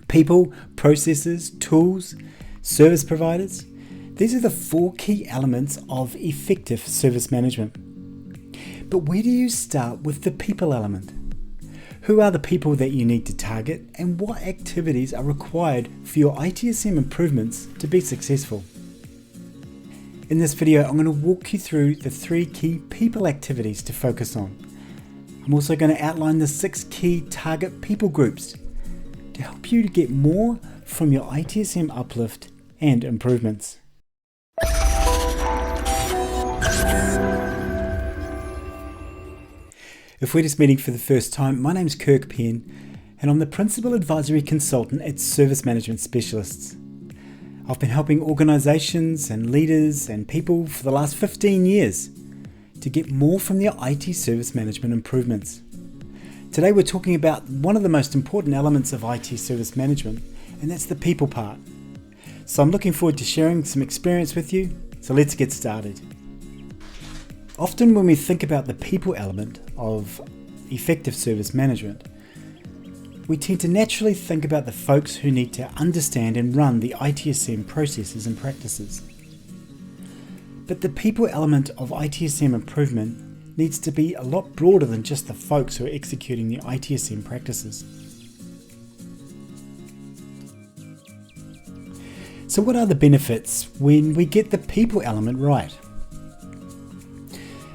People, processes, tools, service providers. These are the 4 key elements of effective service management. But where do you start with the people element? Who are the people that you need to target, and what activities are required for your ITSM improvements to be successful? In this video, I'm going to walk you through the 3 key people activities to focus on. I'm also going to outline the 6 key target people groups to help you to get more from your ITSM uplift and improvements. If we're just meeting for the first time, my name's Kirk Penn and I'm the Principal Advisory Consultant at Service Management Specialists. I've been helping organisations and leaders and people for the last 15 years to get more from their IT service management improvements. Today we're talking about one of the most important elements of IT service management, and that's the people part. So I'm looking forward to sharing some experience with you, so let's get started. Often when we think about the people element of effective service management, we tend to naturally think about the folks who need to understand and run the ITSM processes and practices. But the people element of ITSM improvement needs to be a lot broader than just the folks who are executing the ITSM practices. So what are the benefits when we get the people element right?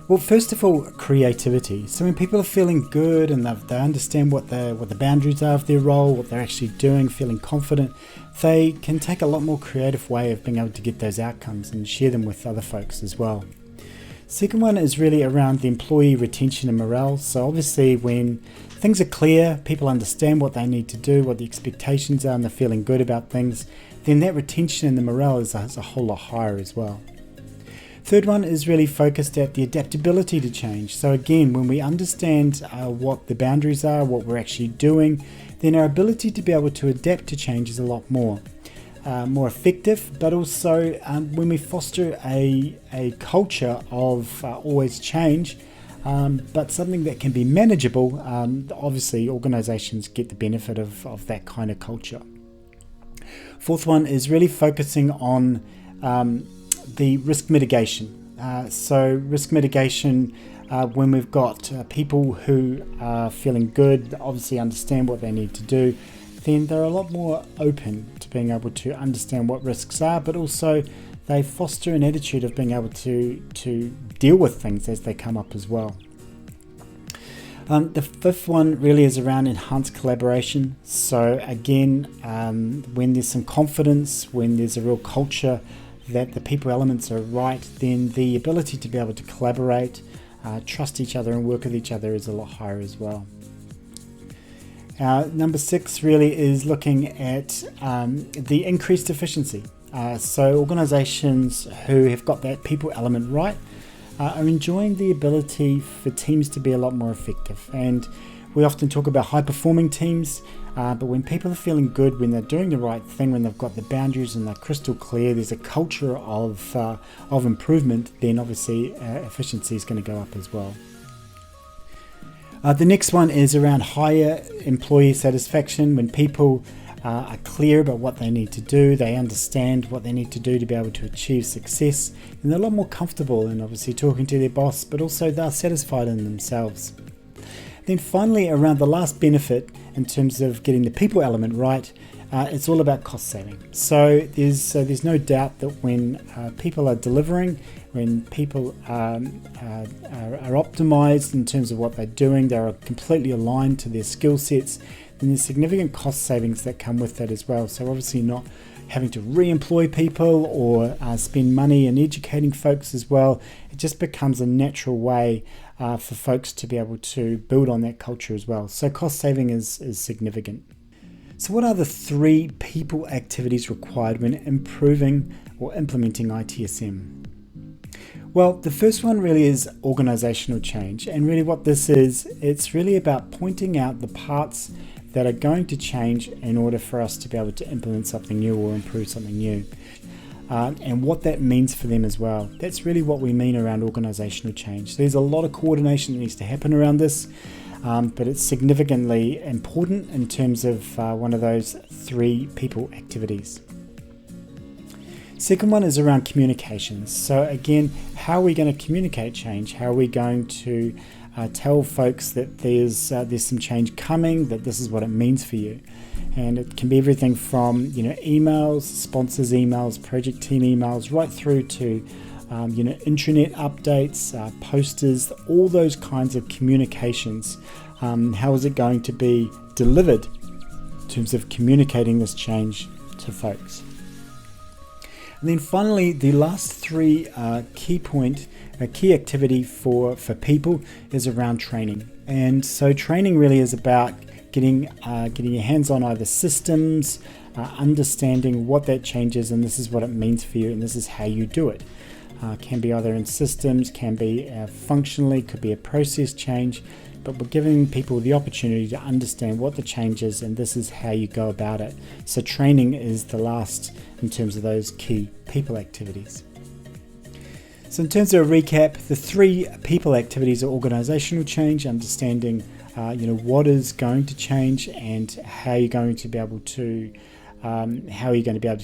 Well, first of all, creativity. So when people are feeling good and they understand what the boundaries are of their role, what they're actually doing, feeling confident, they can take a lot more creative way of being able to get those outcomes and share them with other folks as well. Second one is really around the employee retention and morale. So obviously when things are clear, people understand what they need to do, what the expectations are, and they're feeling good about things, then that retention and the morale is a whole lot higher as well. Third one is really focused at the adaptability to change. So again, when we understand what the boundaries are, what we're actually doing, then our ability to be able to adapt to change is a lot more effective, but also when we foster a culture of always change, but something that can be manageable, obviously organizations get the benefit of that kind of culture. Fourth one is really focusing on the risk mitigation. So risk mitigation, when we've got people who are feeling good, obviously understand what they need to do, then they're a lot more open to being able to understand what risks are, but also they foster an attitude of being able to deal with things as they come up as well. The fifth one really is around enhanced collaboration. So again, when there's some confidence, when there's a real culture that the people elements are right, then the ability to be able to collaborate, trust each other and work with each other is a lot higher as well. Number 6 really is looking at the increased efficiency. So organizations who have got that people element right are enjoying the ability for teams to be a lot more effective. And we often talk about high performing teams, but when people are feeling good, when they're doing the right thing, when they've got the boundaries and they're crystal clear, there's a culture of improvement, then obviously efficiency is going to go up as well. The next one is around higher employee satisfaction. When people are clear about what they need to do, they understand what they need to do to be able to achieve success, and they're a lot more comfortable in obviously talking to their boss, but also they're satisfied in themselves. Then finally, around the last benefit in terms of getting the people element right, it's all about cost saving. So there's no doubt that when people are delivering, when people are optimized in terms of what they're doing, they're completely aligned to their skill sets, then there's significant cost savings that come with that as well. So obviously not having to re-employ people or spend money in educating folks as well. It just becomes a natural way for folks to be able to build on that culture as well. So cost saving is significant. So what are the 3 people activities required when improving or implementing ITSM? Well, the first one really is organizational change. And really what this is, it's really about pointing out the parts that are going to change in order for us to be able to implement something new or improve something new. And what that means for them as well. That's really what we mean around organizational change. So there's a lot of coordination that needs to happen around this. but it's significantly important in terms of one of those 3 people activities. Second one is around communications. So again, how are we going to communicate change? How are we going to tell folks that there's some change coming, that this is what it means for you? And it can be everything from emails, sponsors emails, project team emails, right through to intranet updates, posters, all those kinds of communications. How is it going to be delivered in terms of communicating this change to folks? And then finally, the last 3 key activity for people is around training. And so training really is about getting your hands on either systems, understanding what that change is, and this is what it means for you, and this is how you do it. Can be either in systems, can be functionally, could be a process change, but we're giving people the opportunity to understand what the change is, and this is how you go about it. So training is the last in terms of those key people activities. So in terms of a recap, the 3 people activities are organizational change, understanding what is going to change and how you're going to be able to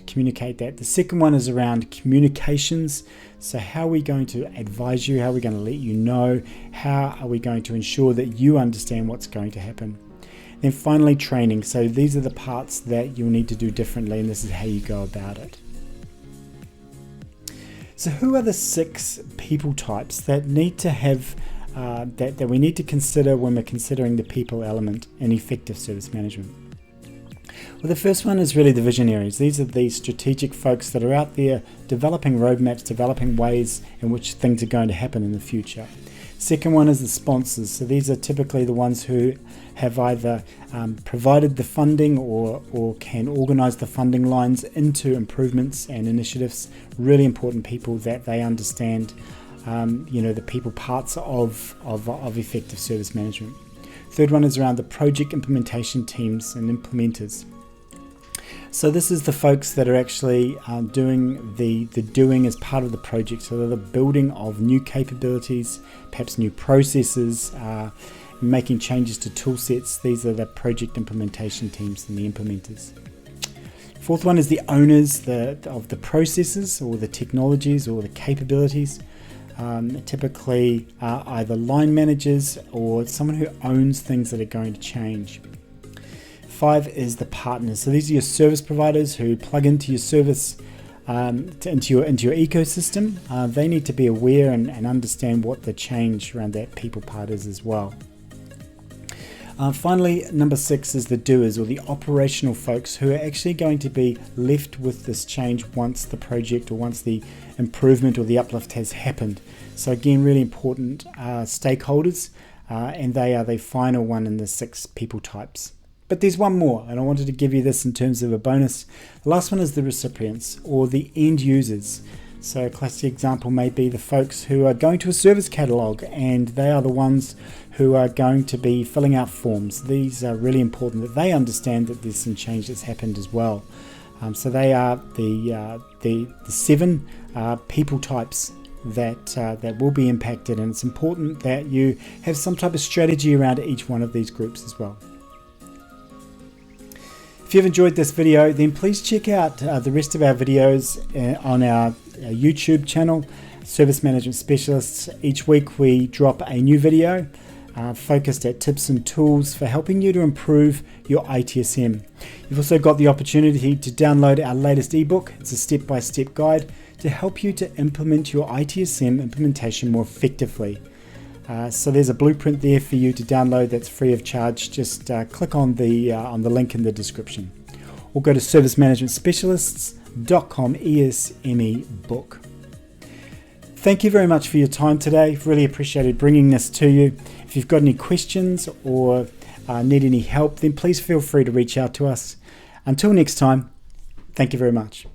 communicate that. The second one is around communications. So how are we going to advise you? How are we going to let you know? How are we going to ensure that you understand what's going to happen? Then finally, training. So these are the parts that you'll need to do differently, and this is how you go about it. So who are the 6 people types that need to have that we need to consider when we're considering the people element in effective service management? Well, the first one is really the visionaries. These are the strategic folks that are out there developing roadmaps, developing ways in which things are going to happen in the future. Second one is the sponsors. So these are typically the ones who have either provided the funding or can organize the funding lines into improvements and initiatives. Really important people that they understand the people parts of effective service management. Third one is around the project implementation teams and implementers. So this is the folks that are actually doing the doing as part of the project. So they're the building of new capabilities, perhaps new processes, making changes to tool sets. These are the project implementation teams and the implementers. Fourth one is the owners of the processes or the technologies or the capabilities. Typically either line managers or someone who owns things that are going to change. 5 is the partners. So these are your service providers who plug into your service, into your ecosystem. They need to be aware and understand what the change around that people part is as well. Finally, number 6 is the doers or the operational folks who are actually going to be left with this change once the project or once the improvement or the uplift has happened. So again, really important stakeholders, and they are the final one in the 6 people types. But there's one more, and I wanted to give you this in terms of a bonus. The last one is the recipients or the end users. So a classic example may be the folks who are going to a service catalogue, and they are the ones who are going to be filling out forms. These are really important that they understand that there's some change that's happened as well. So they are the 7 people types that will be impacted, and it's important that you have some type of strategy around each one of these groups as well. If you've enjoyed this video, then please check out the rest of our videos on our YouTube channel, Service Management Specialists. Each week we drop a new video focused at tips and tools for helping you to improve your ITSM. You've also got the opportunity to download our latest ebook. It's a step-by-step guide to help you to implement your ITSM implementation more effectively. So there's a blueprint there for you to download that's free of charge. Just click on the link in the description, or go to servicemanagementspecialists.com ESME book. Thank you very much for your time today. Really appreciated bringing this to you. If you've got any questions or need any help, then please feel free to reach out to us. Until next time, thank you very much.